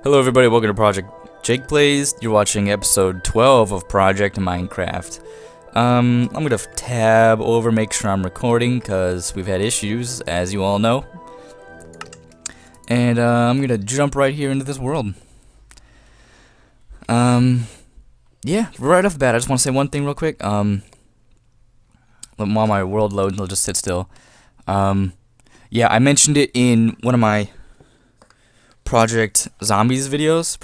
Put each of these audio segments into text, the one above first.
Hello everybody, welcome to Project Jake Plays. You're watching episode 12 of Project Minecraft. I'm gonna tab over, make sure I'm recording, because we've had issues, as you all know. And I'm gonna jump right here into this world. Yeah, right off the bat, I just want to say one thing real quick. While my world loads, it'll just sit still. Yeah, I mentioned it in one of my Project Zombies videos,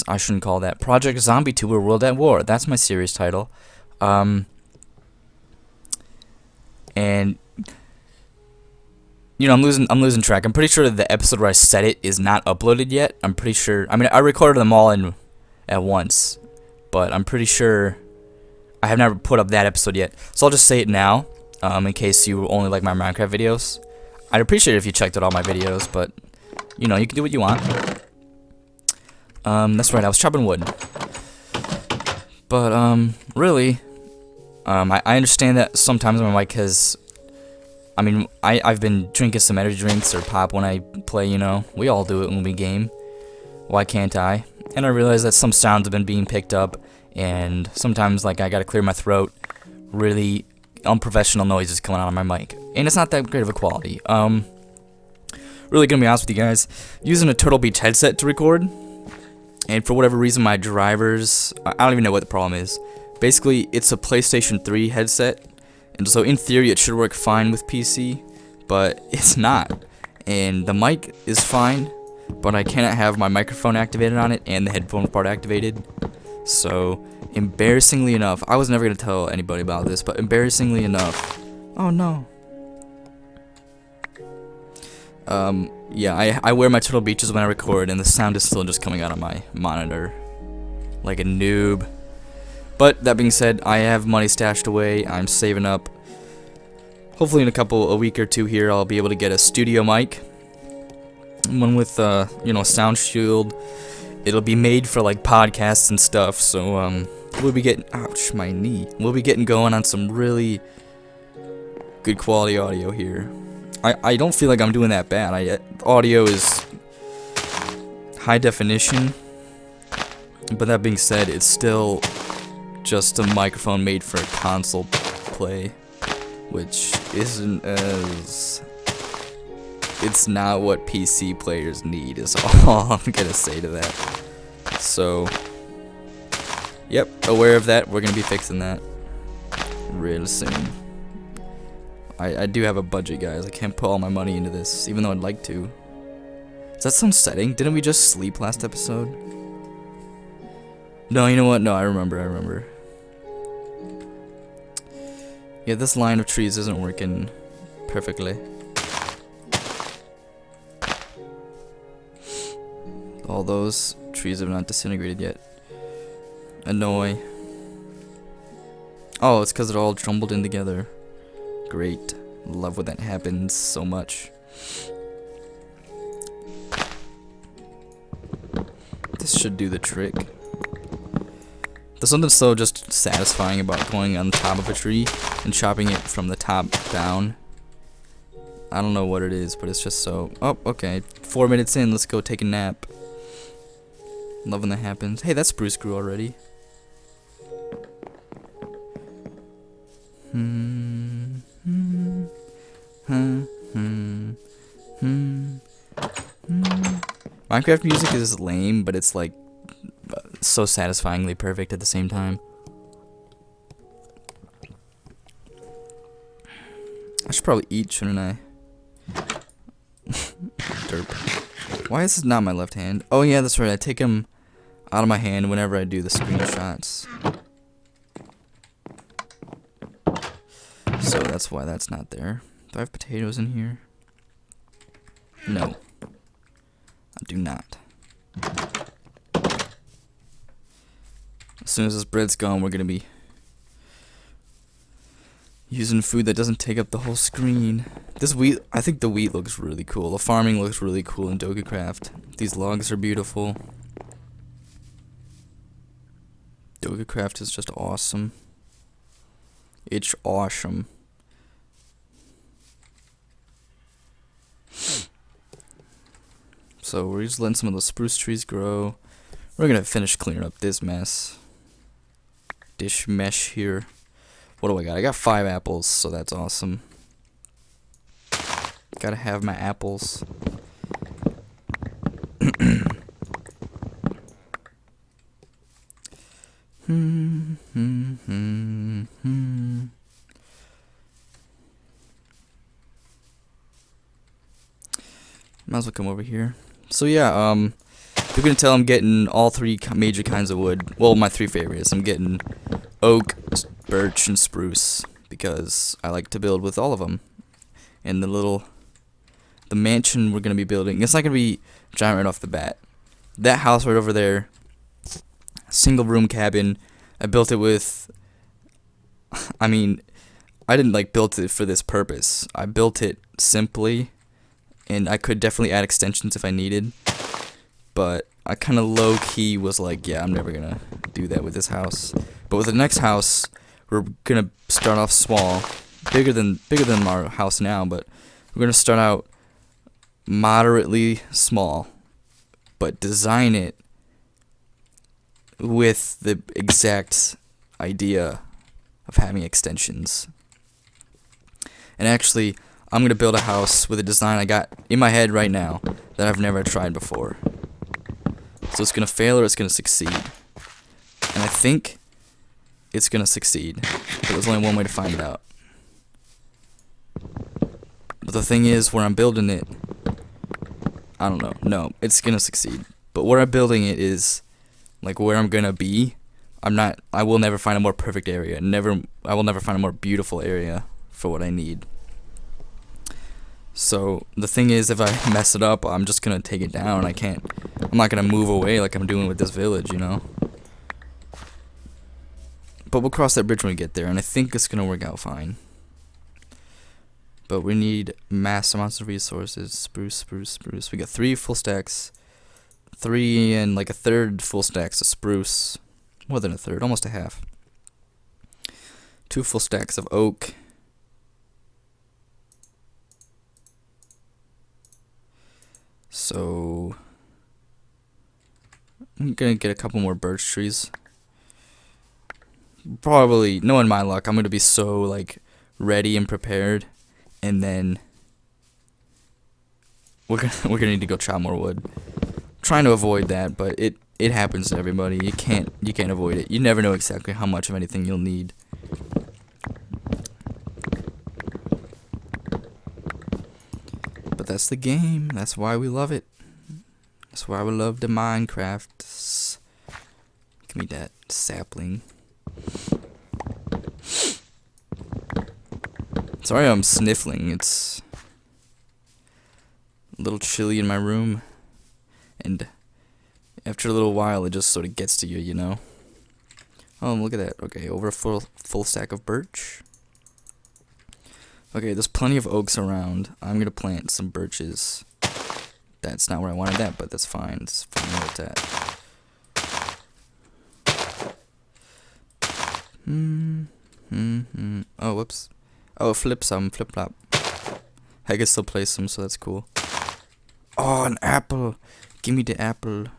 I shouldn't call that Project Zombie Tour World at War. That's my series title. And you know, I'm losing track. I'm pretty sure the episode where I said it is not uploaded yet. I'm pretty sure. I mean, I recorded them all at once, but I'm pretty sure I have never put up that episode yet. So I'll just say it now, in case you only like my Minecraft videos. I'd appreciate it if you checked out all my videos, but you know, you can do what you want. That's right, I was chopping wood. But, really, I understand that sometimes my mic has, I mean, I've been drinking some energy drinks or pop when I play, you know. We all do it when we game. Why can't I? And I realize that some sounds have been being picked up, and sometimes, like, I gotta clear my throat. Really unprofessional noises coming out of my mic. And it's not that great of a quality. Really gonna be honest with you guys, using a Turtle Beach headset to record, and for whatever reason my drivers, I don't even know what the problem is. Basically, it's a PlayStation 3 headset, and so in theory it should work fine with PC, but it's not. And the mic is fine, but I cannot have my microphone activated on it and the headphone part activated. So, embarrassingly enough, I was never gonna tell anybody about this, but embarrassingly enough, oh no. Yeah, I wear my Turtle Beaches when I record, and the sound is still just coming out of my monitor like a noob. But that being said, I have money stashed away. I'm saving up. Hopefully in a week or two here, I'll be able to get a studio mic, one with you know, a sound shield. It'll be made for like podcasts and stuff. So we'll be getting, ouch, my knee. We'll be getting going on some really good quality audio here. I don't feel like I'm doing that bad. Audio is high definition, but that being said, it's still just a microphone made for console play, which isn't as... It's not what PC players need, is all I'm gonna say to that. So, yep, aware of that. We're gonna be fixing that real soon. I do have a budget, guys. I can't put all my money into this, even though I'd like to. Is that some setting? Didn't we just sleep last episode? No, you know what? No, I remember. Yeah, this line of trees isn't working perfectly. All those trees have not disintegrated yet. Annoy. Oh, it's because they're all jumbled in together. Great. Love when that happens so much. This should do the trick. There's something so just satisfying about going on the top of a tree and chopping it from the top down. I don't know what it is, but it's just so... Oh, okay. 4 minutes in, let's go take a nap. Love when that happens. Hey, that spruce grew already. Minecraft music is lame, but it's like so satisfyingly perfect at the same time. I should probably eat, shouldn't I? Derp. Why is this not my left hand? Oh yeah, that's right. I take them out of my hand whenever I do the screenshots. So that's why that's not there. Do I have potatoes in here? No. I do not. As soon as this bread's gone, we're gonna be using food that doesn't take up the whole screen. This wheat, I think the wheat looks really cool. The farming looks really cool in DogaCraft. These logs are beautiful. DogaCraft is just awesome. It's awesome. So we're just letting some of the spruce trees grow. We're gonna finish cleaning up this mess. Dish mesh here. What do I got? I got 5 apples, so that's awesome. Gotta have my apples. Might as well come over here. So yeah, you can tell I'm getting all 3 major kinds of wood. Well, my 3 favorites. I'm getting oak, birch, and spruce because I like to build with all of them. And the mansion we're gonna be building, it's not gonna be giant right off the bat. That house right over there, single room cabin. I built it with. I mean, I didn't build it for this purpose. I built it simply. And I could definitely add extensions if I needed. But I kind of low-key was like, yeah, I'm never going to do that with this house. But with the next house, we're going to start off small. Bigger than our house now, but we're going to start out moderately small. But design it with the exact idea of having extensions. And actually, I'm going to build a house with a design I got in my head right now that I've never tried before. So it's going to fail or it's going to succeed. And I think it's going to succeed. But there's only one way to find it out. But the thing is, where I'm building it, I don't know. No, it's going to succeed. But where I'm building it is, where I'm going to be, I will never find a more perfect area. I will never find a more beautiful area for what I need. So the thing is, if I mess it up, I'm just gonna take it down. I'm not gonna move away like I'm doing with this village, you know. But we'll cross that bridge when we get there, and I think it's gonna work out fine. But we need mass amounts of resources. Spruce, spruce, spruce. We got 3 full stacks, 3 and a third full stacks of spruce. More than a third, almost a half. 2 full stacks of oak. So I'm gonna get a couple more birch trees. Probably, knowing my luck, I'm gonna be so ready and prepared, and then we're gonna need to go chop more wood. Trying to avoid that, but it happens to everybody. You can't avoid it. You never know exactly how much of anything you'll need. But that's the game. That's why we love it. That's why we love the Minecraft. Give me that sapling. Sorry I'm sniffling. It's a little chilly in my room. And after a little while, it just sort of gets to you, you know? Oh, look at that. Okay, over a full stack of birch. Okay, there's plenty of oaks around. I'm gonna plant some birches. That's not where I wanted that, but that's fine. It's fine where it's at. Oh, whoops. Oh, flip-flop. I can still play some, so that's cool. Oh, an apple. Give me the apple.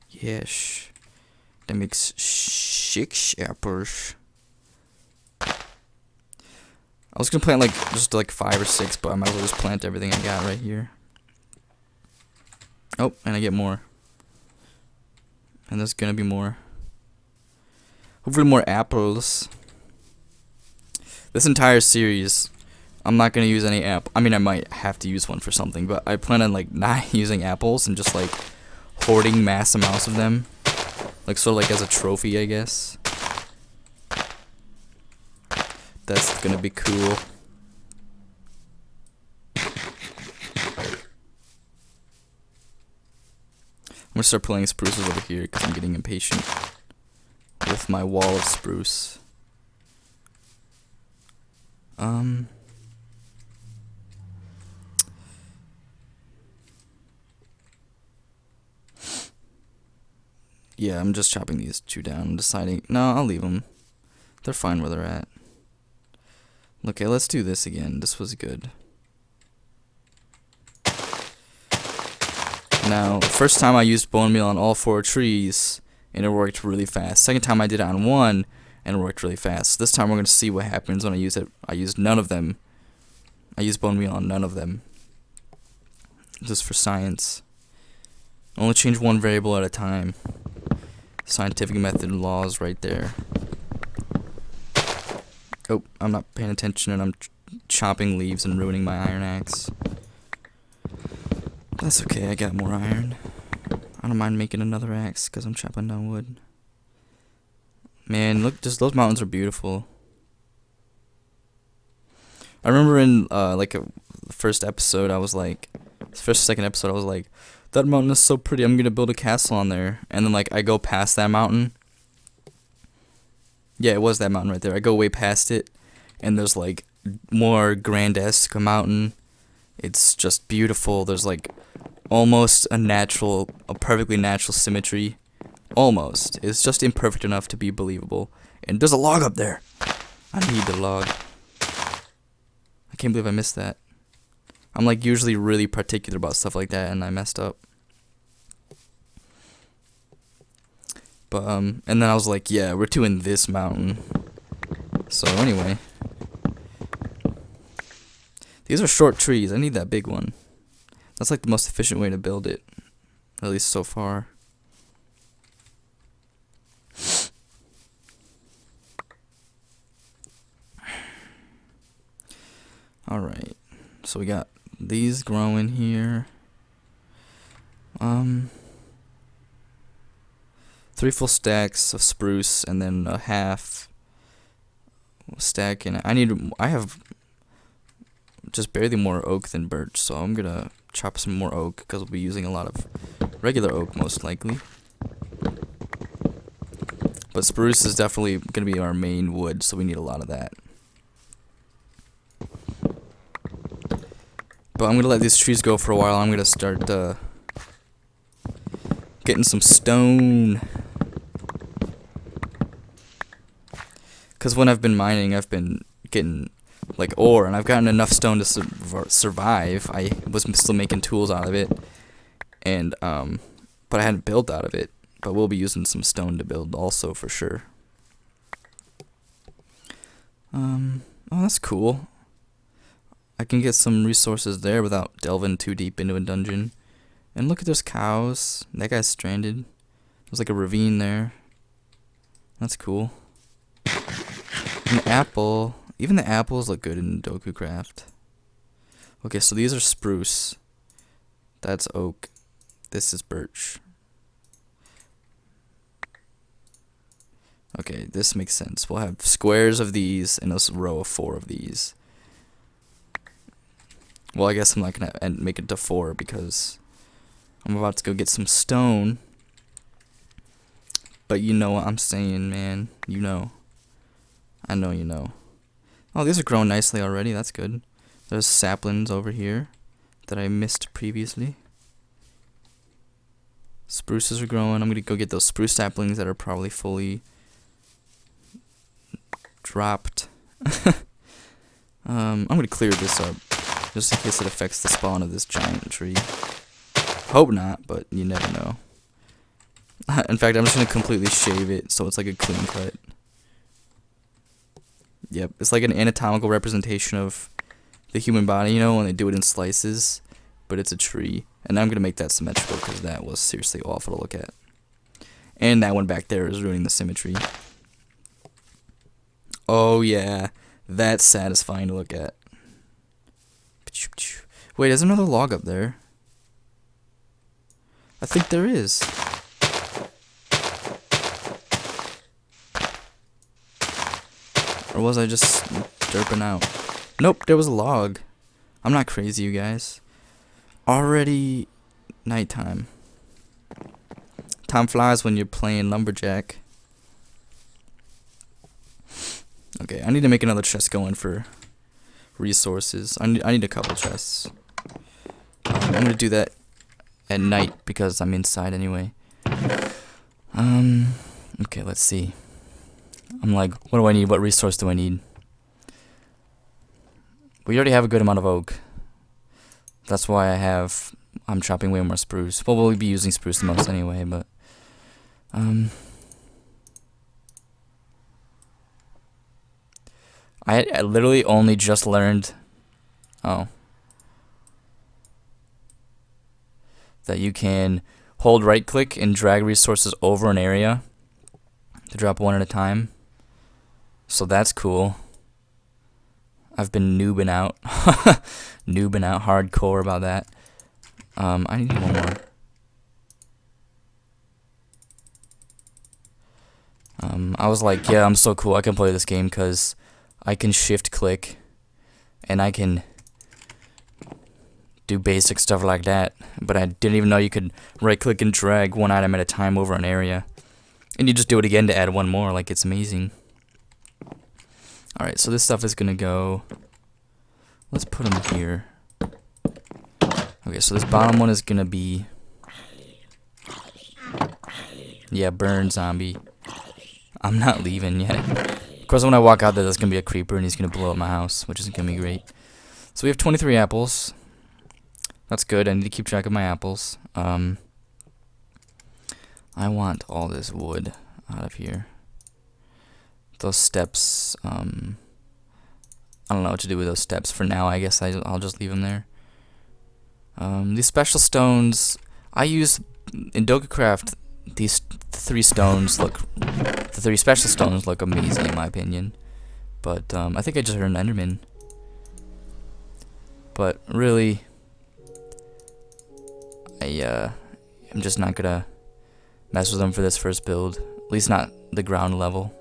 Yes. That makes 6 apples. I was gonna plant just 5 or 6, but I might as well just plant everything I got right here. Oh, and I get more. And there's gonna be more. Hopefully more apples. This entire series, I'm not gonna use any apple. I mean, I might have to use one for something, but I plan on not using apples and just hoarding mass amounts of them, sort of as a trophy, I guess. That's gonna be cool. I'm gonna start pulling spruces over here because I'm getting impatient with my wall of spruce. Yeah, I'm just chopping these 2 down. I'm deciding, no, I'll leave them. They're fine where they're at. Okay, let's do this again. This was good. Now, first time I used bone meal on all 4 trees, and it worked really fast. Second time I did it on 1, and it worked really fast. This time we're going to see what happens when I use it. I used none of them. I used bone meal on none of them. Just for science. Only change 1 variable at a time. Scientific method laws right there. Oh, I'm not paying attention and I'm chopping leaves and ruining my iron axe. That's okay, I got more iron. I don't mind making another axe because I'm chopping down wood. Man, look, just those mountains are beautiful. I remember in the first episode, I was like, second episode, I was like, that mountain is so pretty, I'm gonna build a castle on there. And then like I go past that mountain. Yeah, it was that mountain right there. I go way past it, and there's like more Grandesque mountain. It's just beautiful. There's like almost a perfectly natural symmetry. Almost. It's just imperfect enough to be believable. And there's a log up there. I need the log. I can't believe I missed that. I'm like usually really particular about stuff like that, and I messed up. But and then I was like, yeah, we're doing this mountain. So anyway, these are short trees. I need that big one. That's like the most efficient way to build it, at least so far. Alright, so we got these growing here. 3 full stacks of spruce and then a half stack, and I have just barely more oak than birch, so I'm gonna chop some more oak because we'll be using a lot of regular oak most likely. But spruce is definitely gonna be our main wood, so we need a lot of that. But I'm gonna let these trees go for a while. I'm gonna start getting some stone. Because when I've been mining, I've been getting like ore, and I've gotten enough stone to survive. I was still making tools out of it, and but I hadn't built out of it. But we'll be using some stone to build also for sure. Oh, that's cool. I can get some resources there without delving too deep into a dungeon. And look at those cows. That guy's stranded. There's like a ravine there. That's cool. An apple. Even the apples look good in Doku Craft. Okay, so these are spruce. That's oak. This is birch. Okay, this makes sense. We'll have squares of these and a row of 4 of these. Well, I guess I'm not gonna make it to 4 because I'm about to go get some stone. But you know what I'm saying, man. You know. I know you know. Oh, these are growing nicely already. That's good. There's saplings over here that I missed previously. Spruces are growing. I'm gonna go get those spruce saplings that are probably fully dropped. I'm gonna clear this up just in case it affects the spawn of this giant tree. Hope not, but you never know. In fact, I'm just gonna completely shave it so it's like a clean cut. Yep, it's like an anatomical representation of the human body, you know, when they do it in slices, but it's a tree. And I'm gonna make that symmetrical because that was seriously awful to look at. And that one back there is ruining the symmetry. Oh yeah, that's satisfying to look at. Wait, there's another log up there. I think there is. Or was I just derping out? Nope, there was a log. I'm not crazy, you guys. Already nighttime. Time flies when you're playing lumberjack. Okay, I need to make another chest going for resources. I need a couple chests. I'm gonna do that at night because I'm inside anyway. Okay, let's see. I'm like, what do I need? What resource do I need? We already have a good amount of oak. That's why I have I'm chopping way more spruce. Well, we'll be using spruce the most anyway, but I literally only just learned that you can hold right click and drag resources over an area to drop one at a time. So that's cool. I've been noobing out hardcore about that. I need one more. I was like, yeah, I'm so cool. I can play this game because I can shift click and I can do basic stuff like that. But I didn't even know you could right click and drag one item at a time over an area. And you just do it again to add one more. Like, it's amazing. Alright, so this stuff is gonna go. Let's put them here. Okay, so this bottom one is gonna be. Yeah, burn, zombie. I'm not leaving yet. Of course, when I walk out there, there's gonna be a creeper and he's gonna blow up my house, which isn't gonna be great. So we have 23 apples. That's good. I need to keep track of my apples. I want all this wood out of here. Those steps. I don't know what to do with those steps for now. I guess I'll just leave them there. These special stones I use in DokaCraft. These three stones look. The three special stones look amazing in my opinion. But I think I just heard an Enderman. But really, I'm just not gonna mess with them for this first build. At least not the ground level.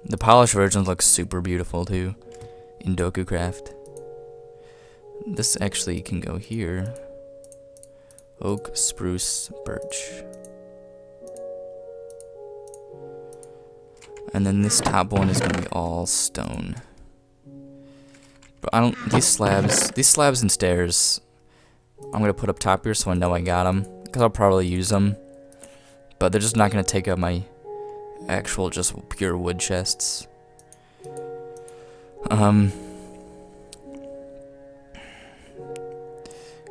The polished versions look super beautiful too in DokaCraft. This actually can go here. Oak, spruce, birch. And then this top one is gonna be all stone. But I don't, these slabs and stairs, I'm gonna put up top here so I know I got them, because I'll probably use them. But they're just not gonna take up my actual just pure wood chests.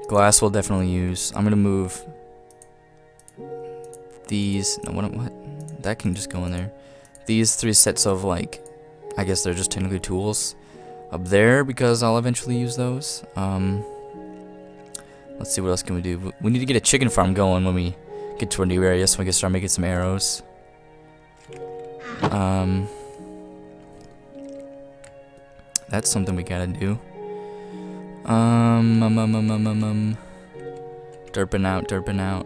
Glass we'll definitely use. I'm gonna move these. No, what? That can just go in there. These three sets of, like, I guess they're just technically tools up there because I'll eventually use those. Let's see, what else can we do? We need to get a chicken farm going when we get to a new area so we can start making some arrows. That's something we gotta do. Derping out.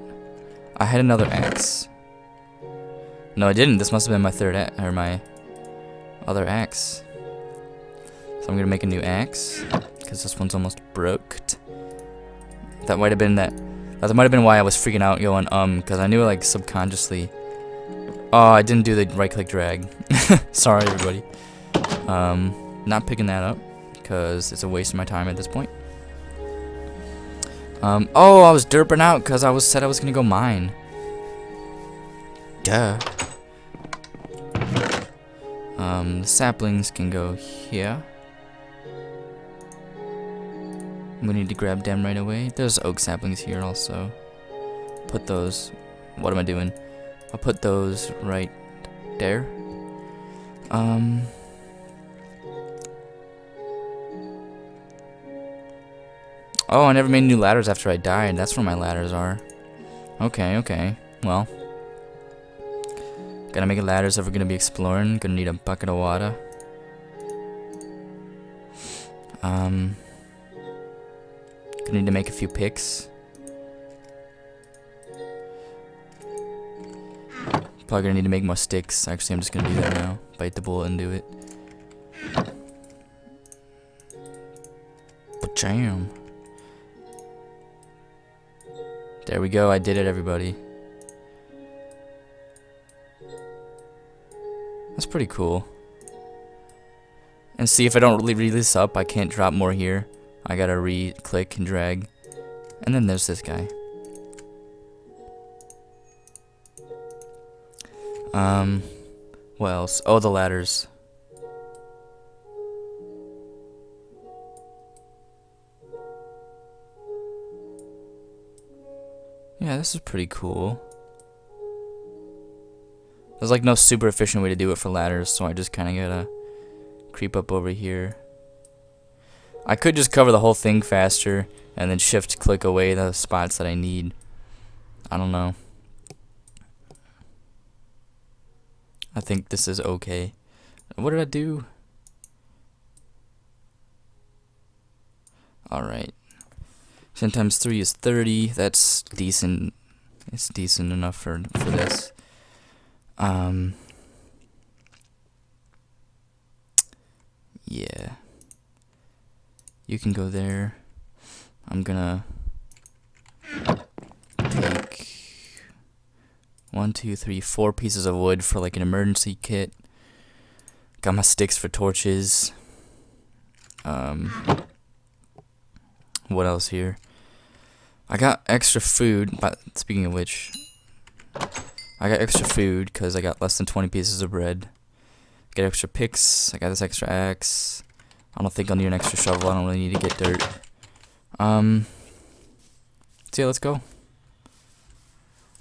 I had another axe. No, I didn't. This must have been my my other axe. So I'm gonna make a new axe because this one's almost broke. That might have been that might have been why I was freaking out going because I knew, like, subconsciously. Oh, I didn't do the right click drag. Sorry everybody. Not picking that up because it's a waste of my time at this point. Oh, I was derping out because I said I was gonna go mine. Duh. The saplings can go here. We need to grab them right away. There's oak saplings here also. Put those. What am I doing? I'll put those right there. Oh, I never made new ladders after I died. That's where my ladders are. Okay. Well, gotta make ladders if we're gonna be exploring. Gonna need a bucket of water. Gonna need to make a few picks. Probably gonna need to make more sticks. Actually, I'm just gonna do that now. Bite the bullet and do it. Ba-jam. There we go. I did it, everybody. That's pretty cool. And see, if I don't really read this up, I can't drop more here. I gotta re-click and drag. And then there's this guy. What else? Oh, the ladders. Yeah, this is pretty cool. There's like no super efficient way to do it for ladders, so I just kind of gotta creep up over here. I could just cover the whole thing faster and then shift click away the spots that I need. I don't know. I think this is okay. What did I do? Alright. 10 times 3 is 30. That's decent. It's decent enough for this. Yeah. You can go there. I'm gonna take 1, 2, 3, 4 pieces of wood for like an emergency kit. Got my sticks for torches. What else here? I got extra food, but speaking of which, I got extra food because I got less than 20 pieces of bread. Got extra picks. I got this extra axe. I don't think I'll need an extra shovel. I don't really need to get dirt. So yeah, let's go.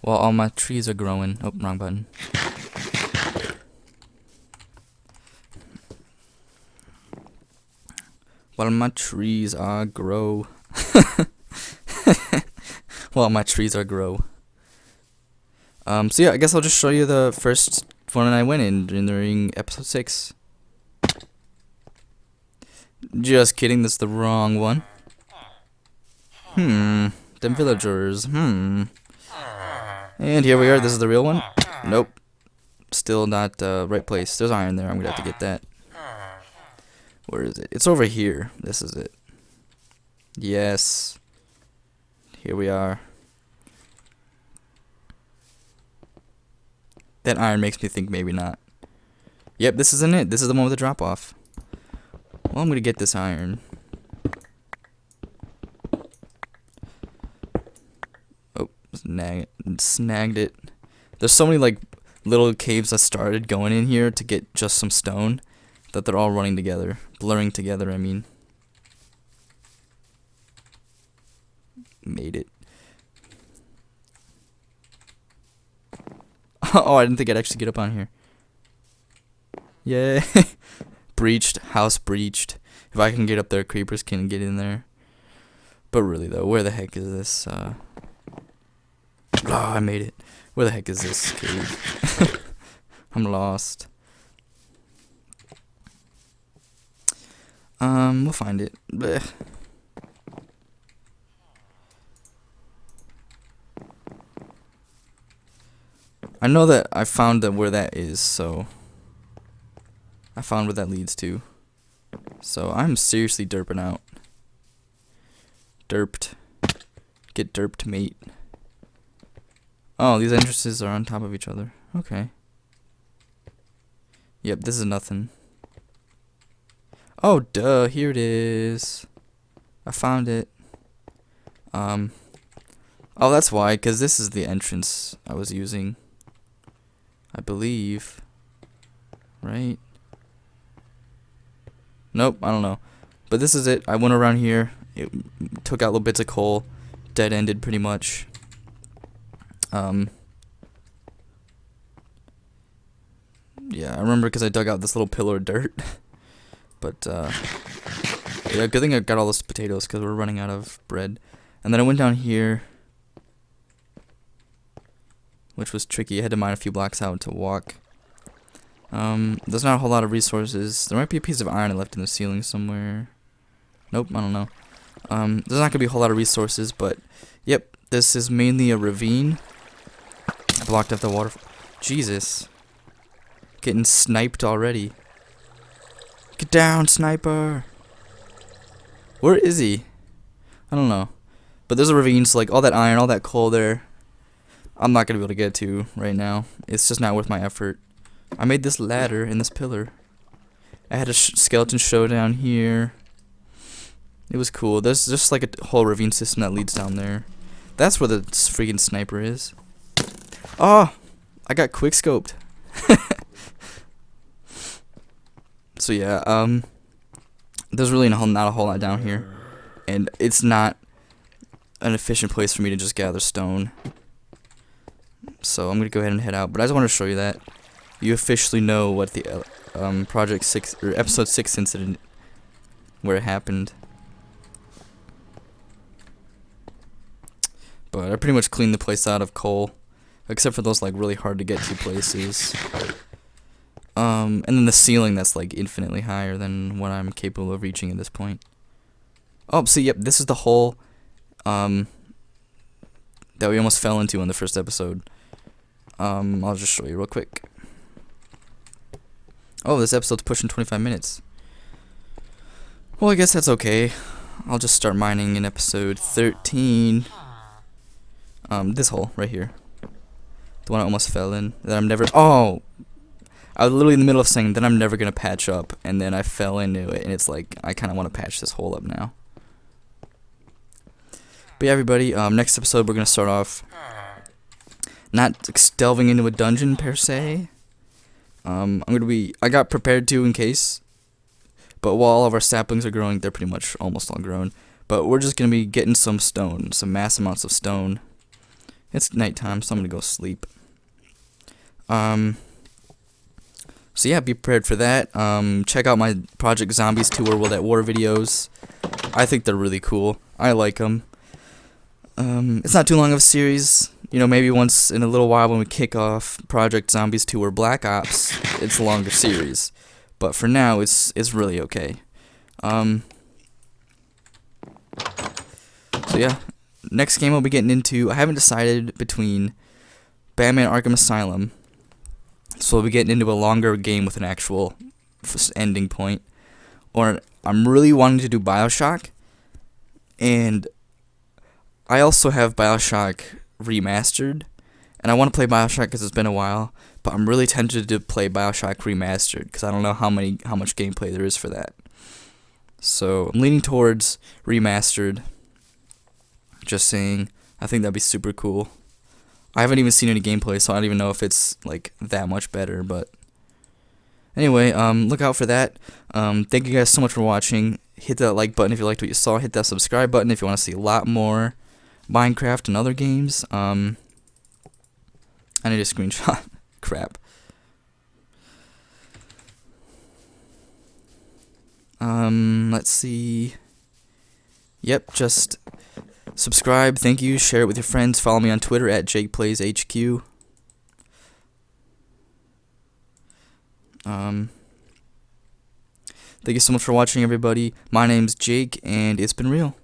While all my trees are growing. Oh, wrong button. While my trees are grow. While my trees are grow. So yeah, I guess I'll just show you the first one I went in during episode 6. Just kidding, that's the wrong one. Them villagers, And here we are, this is the real one. Nope. Still not right place. There's iron there, I'm gonna have to get that. Where is it? It's over here. This is it. Yes. Here we are. That iron makes me think maybe not. Yep, this isn't it. This is the one with the drop off. Well, I'm gonna get this iron. Oh, snagged it. There's so many like little caves I started going in here to get just some stone that they're all running together. Blurring together, I mean. Made it. Oh, I didn't think I'd actually get up on here. Yay. Breached. House breached. If I can get up there, creepers can get in there. But really, though, where the heck is this? Oh, I made it. Where the heck is this cave? I'm lost. We'll find it. Blech. I know that I found that where that is, so I found where that leads to. So I'm seriously derping out. Derped. Get derped, mate. Oh, these entrances are on top of each other. Okay. Yep, this is nothing. Oh, duh, here it is. I found it. Oh, that's why, because this is the entrance I was using. I believe. Right? Nope, I don't know. But this is it. I went around here. It took out little bits of coal. Dead-ended pretty much. Yeah, I remember because I dug out this little pillar of dirt. But, yeah, good thing I got all those potatoes because we're running out of bread. And then I went down here, which was tricky. I had to mine a few blocks out to walk. There's not a whole lot of resources. There might be a piece of iron left in the ceiling somewhere. Nope, I don't know. There's not going to be a whole lot of resources, but, yep, this is mainly a ravine. I blocked off the water. Jesus. Getting sniped already. Get down, sniper! Where is he? I don't know. But there's a ravine, so like all that iron, all that coal there, I'm not going to be able to get to right now. It's just not worth my effort. I made this ladder and this pillar. I had a skeleton showdown here. It was cool. There's just like a whole ravine system that leads down there. That's where the freaking sniper is. Oh! I got quickscoped. So yeah, there's really not a whole lot down here, and it's not an efficient place for me to just gather stone. So I'm gonna go ahead and head out. But I just want to show you that you officially know what the Project 6 or Episode 6 incident where it happened. But I pretty much cleaned the place out of coal, except for those like really hard to get to places. And then the ceiling that's like infinitely higher than what I'm capable of reaching at this point. Oh, see, yep, this is the hole that we almost fell into in the first episode. I'll just show you real quick. Oh, this episode's pushing 25 minutes. Well, I guess that's okay. I'll just start mining in episode 13. This hole right here. The one I almost fell in. That I'm never... Oh! I was literally in the middle of saying that I'm never going to patch up, and then I fell into it, and it's like, I kind of want to patch this hole up now. But yeah, everybody, next episode we're going to start off not delving into a dungeon, per se. I got prepared to in case, but while all of our saplings are growing, they're pretty much almost all grown. But we're just going to be getting some stone, some mass amounts of stone. It's nighttime, so I'm going to go sleep. So yeah, be prepared for that. Check out my Project Zombies 2 World at War videos. I think they're really cool. I like them. It's not too long of a series. You know, maybe once in a little while when we kick off Project Zombies 2 or Black Ops, it's a longer series. But for now, it's really okay. So yeah, next game I'll be getting into, I haven't decided between Batman Arkham Asylum. So we'll be getting into a longer game with an actual ending point. Or I'm really wanting to do BioShock. And I also have BioShock Remastered. And I want to play BioShock because it's been a while. But I'm really tempted to play BioShock Remastered because I don't know how much gameplay there is for that. So I'm leaning towards Remastered. Just saying, I think that'd be super cool. I haven't even seen any gameplay, so I don't even know if it's like that much better, but anyway, look out for that. Thank you guys so much for watching. Hit that like button if you liked what you saw. Hit that subscribe button if you want to see a lot more Minecraft and other games. I need a screenshot. Crap. Let's see. Yep, just subscribe, thank you, share it with your friends, follow me on Twitter at JakePlaysHQ. Thank you so much for watching, everybody. My name's Jake, and it's been real.